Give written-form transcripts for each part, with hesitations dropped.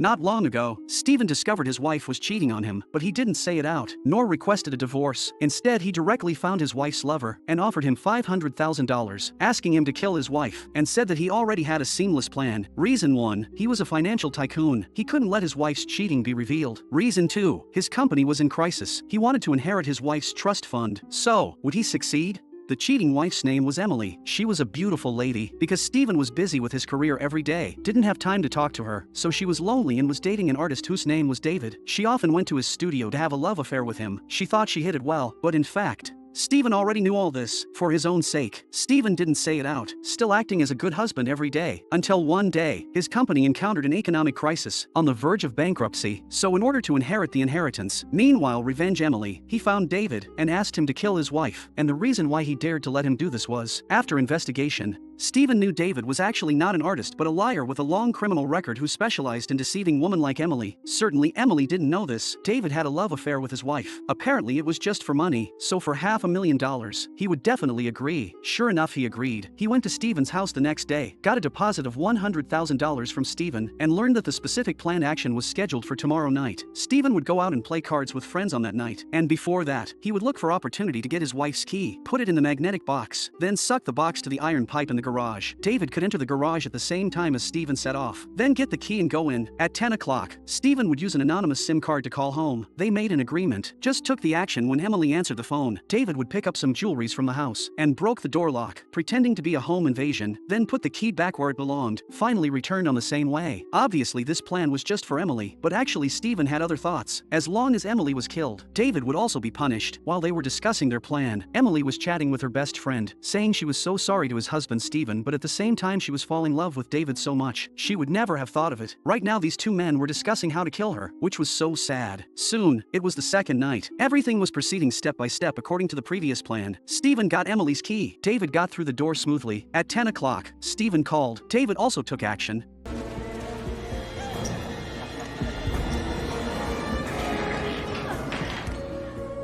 Not long ago, Stephen discovered his wife was cheating on him, but he didn't say it out, nor requested a divorce. Instead, he directly found his wife's lover and offered him $500,000, asking him to kill his wife, and said that he already had a seamless plan. Reason 1, he was a financial tycoon. He couldn't let his wife's cheating be revealed. Reason 2, his company was in crisis. He wanted to inherit his wife's trust fund. So, would he succeed? The cheating wife's name was Emily. She was a beautiful lady. Because Stephen was busy with his career every day, didn't have time to talk to her, so she was lonely and was dating an artist whose name was David. She often went to his studio to have a love affair with him. She thought she hid it well, but in fact, Stephen already knew all this. For his own sake, Stephen didn't say it out, still acting as a good husband every day, until one day, his company encountered an economic crisis, on the verge of bankruptcy. So in order to inherit the inheritance, meanwhile revenge Emily, he found David and asked him to kill his wife. And the reason why he dared to let him do this was, after investigation, Stephen knew David was actually not an artist but a liar with a long criminal record who specialized in deceiving women like Emily. Certainly Emily didn't know this. David had a love affair with his wife. Apparently it was just for money, so for $500,000, he would definitely agree. Sure enough, he agreed. He went to Stephen's house the next day, got a deposit of $100,000 from Stephen, and learned that the specific planned action was scheduled for tomorrow night. Stephen would go out and play cards with friends on that night, and before that, he would look for opportunity to get his wife's key, put it in the magnetic box, then suck the box to the iron pipe in the garage. David could enter the garage at the same time as Stephen set off, then get the key and go in. At 10 o'clock, Stephen would use an anonymous SIM card to call home. They made an agreement, just took the action when Emily answered the phone. David would pick up some jewelries from the house and broke the door lock, pretending to be a home invasion, then put the key back where it belonged, finally returned on the same way. Obviously this plan was just for Emily, but actually Stephen had other thoughts. As long as Emily was killed, David would also be punished. While they were discussing their plan, Emily was chatting with her best friend, saying she was so sorry to his husband Stephen, but at the same time she was falling in love with David so much, she would never have thought of it. Right now these two men were discussing how to kill her, which was so sad. Soon, it was the second night. Everything was proceeding step by step according to the previous plan. Stephen got Emily's key. David got through the door smoothly. At 10 o'clock, Stephen called. David also took action.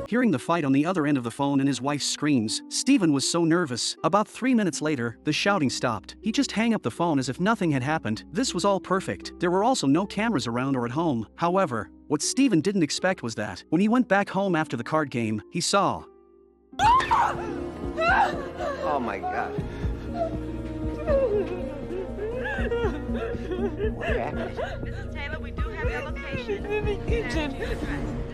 Hearing the fight on the other end of the phone and his wife's screams, Stephen was so nervous. About 3 minutes later, the shouting stopped. He just hung up the phone as if nothing had happened. This was all perfect. There were also no cameras around or at home. However, what Stephen didn't expect was that, when he went back home after the card game, he saw. Oh my God. What happened? Mrs. Taylor, we do have your location. And your address.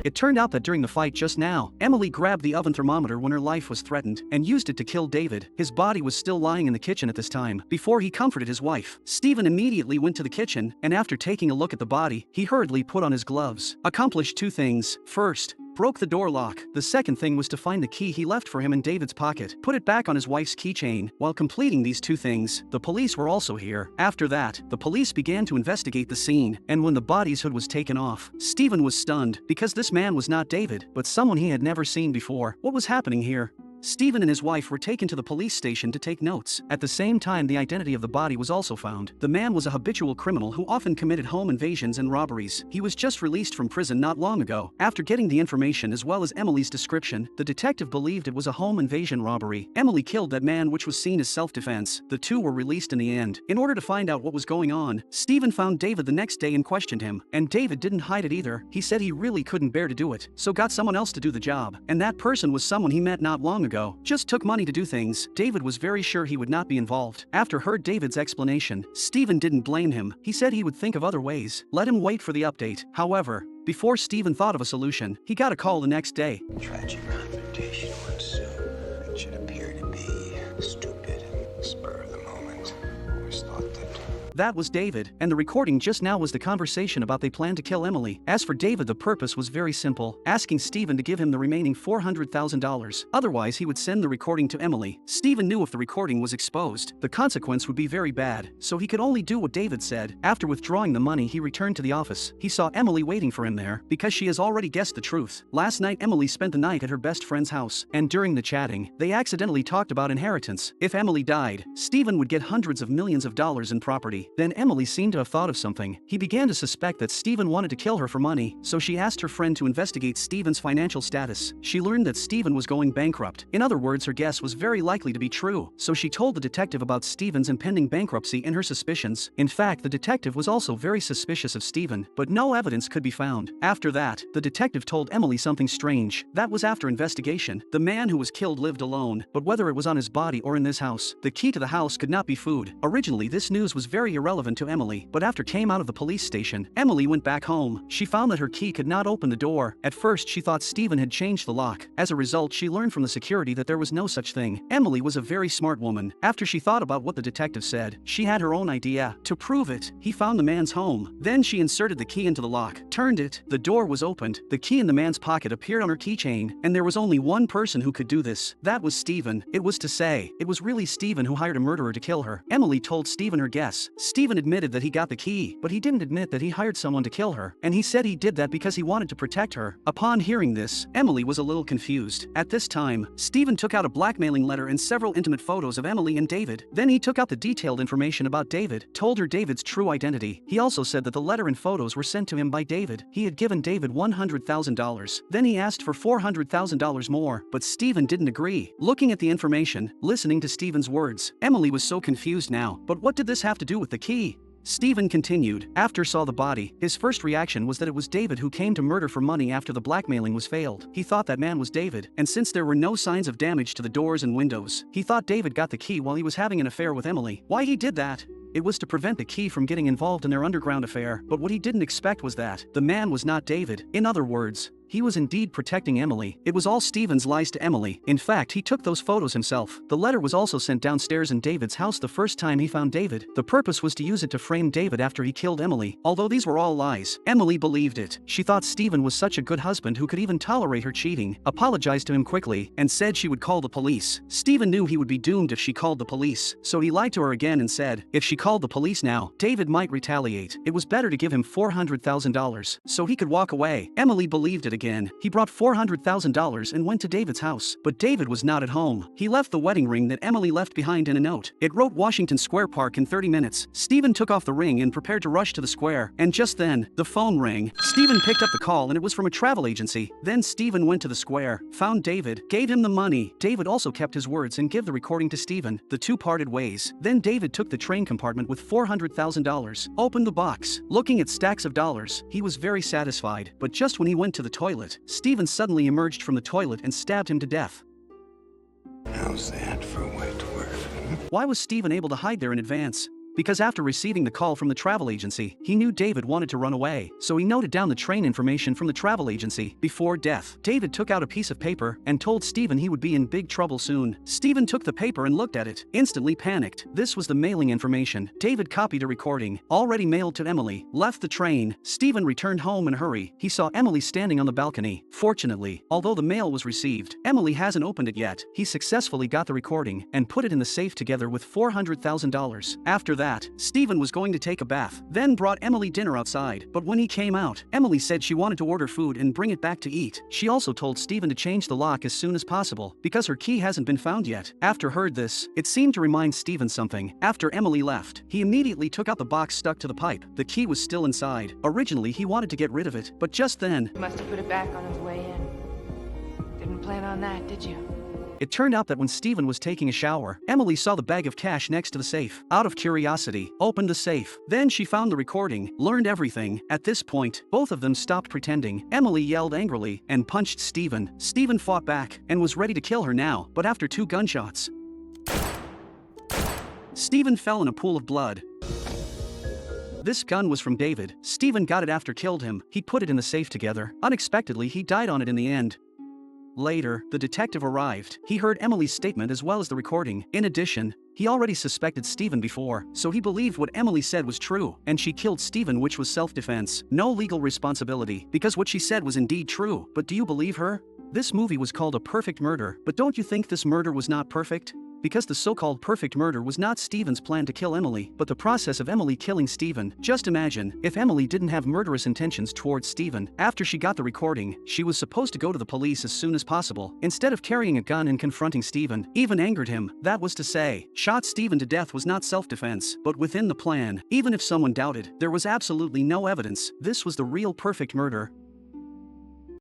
It turned out that during the fight just now, Emily grabbed the oven thermometer when her life was threatened and used it to kill David. His body was still lying in the kitchen at this time, before he comforted his wife. Stephen immediately went to the kitchen, and after taking a look at the body, he hurriedly put on his gloves. Accomplished two things. First, broke the door lock. The second thing was to find the key he left for him in David's pocket, put it back on his wife's keychain. While completing these two things, the police were also here. After that, the police began to investigate the scene, and when the body's hood was taken off, Stephen was stunned, because this man was not David, but someone he had never seen before. What was happening here? Stephen and his wife were taken to the police station to take notes. At the same time, the identity of the body was also found. The man was a habitual criminal who often committed home invasions and robberies. He was just released from prison not long ago. After getting the information as well as Emily's description, the detective believed it was a home invasion robbery. Emily killed that man, which was seen as self-defense. The two were released in the end. In order to find out what was going on, Stephen found David the next day and questioned him. And David didn't hide it either. He said he really couldn't bear to do it, so got someone else to do the job. And that person was someone he met not long ago. Just took money to do things. David was very sure he would not be involved. After heard David's explanation, Stephen didn't blame him. He said he would think of other ways. Let him wait for the update. However, before Stephen thought of a solution, he got a call the next day. Tragic confrontation will ensue. It should appear to be stupid and spur of the moment. Always thought that. That was David, and the recording just now was the conversation about they planned to kill Emily. As for David, the purpose was very simple, asking Stephen to give him the remaining $400,000. Otherwise, he would send the recording to Emily. Stephen knew if the recording was exposed, the consequence would be very bad, so he could only do what David said. After withdrawing the money, he returned to the office. He saw Emily waiting for him there, because she has already guessed the truth. Last night, Emily spent the night at her best friend's house, and during the chatting, they accidentally talked about inheritance. If Emily died, Stephen would get hundreds of millions of dollars in property. Emily. Then Emily seemed to have thought of something. He began to suspect that Stephen wanted to kill her for money, so she asked her friend to investigate Stephen's financial status. She learned that Stephen was going bankrupt. In other words, her guess was very likely to be true, so she told the detective about Stephen's impending bankruptcy and her suspicions. In fact, the detective was also very suspicious of Stephen, but no evidence could be found. After that, the detective told Emily something strange. That was after investigation. The man who was killed lived alone, but whether it was on his body or in this house, the key to the house could not be food. Originally, this news was very irrelevant to Emily, but after came out of the police station, Emily went back home. She found that her key could not open the door. At first, she thought Stephen had changed the lock. As a result, she learned from the security that there was no such thing. Emily was a very smart woman. After she thought about what the detective said, she had her own idea. To prove it, he found the man's home. Then she inserted the key into the lock, turned it, the door was opened, the key in the man's pocket appeared on her keychain, and there was only one person who could do this. That was Stephen. It was to say, it was really Stephen who hired a murderer to kill her. Emily told Stephen her guess. Stephen admitted that he got the key, but he didn't admit that he hired someone to kill her, and he said he did that because he wanted to protect her. Upon hearing this, Emily was a little confused. At this time, Stephen took out a blackmailing letter and several intimate photos of Emily and David. Then he took out the detailed information about David, told her David's true identity. He also said that the letter and photos were sent to him by David. He had given David $100,000. Then he asked for $400,000 more, but Stephen didn't agree. Looking at the information, listening to Stephen's words, Emily was so confused now. But what did this have to do with the key? Stephen continued. After saw the body, his first reaction was that it was David who came to murder for money after the blackmailing was failed. He thought that man was David, and since there were no signs of damage to the doors and windows, he thought David got the key while he was having an affair with Emily. Why he did that? It was to prevent the key from getting involved in their underground affair, but what he didn't expect was that the man was not David. In other words, he was indeed protecting Emily. It was all Stephen's lies to Emily. In fact, he took those photos himself. The letter was also sent downstairs in David's house the first time he found David. The purpose was to use it to frame David after he killed Emily. Although these were all lies, Emily believed it. She thought Stephen was such a good husband who could even tolerate her cheating, apologized to him quickly, and said she would call the police. Stephen knew he would be doomed if she called the police, so he lied to her again and said, if she called the police now, David might retaliate. It was better to give him $400,000, so he could walk away. Emily believed it again. He brought $400,000 and went to David's house, but David was not at home. He left the wedding ring that Emily left behind in a note. It wrote Washington Square Park in 30 minutes. Stephen took off the ring and prepared to rush to the square, and just then, the phone rang. Stephen picked up the call and it was from a travel agency. Then Stephen went to the square, found David, gave him the money. David also kept his words and gave the recording to Stephen. The two parted ways. Then David took the train compartment with $400,000, opened the box. Looking at stacks of dollars, he was very satisfied, but just when he went to the toilet, Stephen suddenly emerged from the toilet and stabbed him to death. How's that for wet work? Why was Stephen able to hide there in advance? Because after receiving the call from the travel agency, he knew David wanted to run away, so he noted down the train information from the travel agency. Before death, David took out a piece of paper and told Stephen he would be in big trouble soon. Stephen took the paper and looked at it, instantly panicked. This was the mailing information. David copied a recording, already mailed to Emily, left the train. Stephen returned home in a hurry. He saw Emily standing on the balcony. Fortunately, although the mail was received, Emily hasn't opened it yet. He successfully got the recording and put it in the safe together with $400,000. After that, Stephen was going to take a bath, then brought Emily dinner outside, but when he came out, Emily said she wanted to order food and bring it back to eat. She also told Stephen to change the lock as soon as possible, because her key hasn't been found yet. After heard this, it seemed to remind Stephen something. After Emily left, he immediately took out the box stuck to the pipe. The key was still inside. Originally, he wanted to get rid of it, but just then, Must have put it back on his way in. Didn't plan on that, did you? it turned out that when Stephen was taking a shower, Emily saw the bag of cash next to the safe. Out of curiosity, opened the safe. Then she found the recording, learned everything. At this point, both of them stopped pretending. Emily yelled angrily and punched Stephen. Stephen fought back and was ready to kill her now, but after 2 gunshots, Stephen fell in a pool of blood. This gun was from David. Stephen got it after killed him. He put it in the safe together. Unexpectedly, he died on it in the end. Later, the detective arrived. He heard Emily's statement as well as the recording. In addition, he already suspected Stephen before, so he believed what Emily said was true, and she killed Stephen, which was self-defense. No legal responsibility, because what she said was indeed true. But do you believe her? This movie was called A Perfect Murder, but don't you think this murder was not perfect? because the so-called perfect murder was not Steven's plan to kill Emily, but the process of Emily killing Steven. Just imagine, if Emily didn't have murderous intentions towards Steven, after she got the recording, she was supposed to go to the police as soon as possible, instead of carrying a gun and confronting Steven, even angered him, that was to say, shot Steven to death was not self-defense, but within the plan. Even if someone doubted, there was absolutely no evidence, this was the real perfect murder.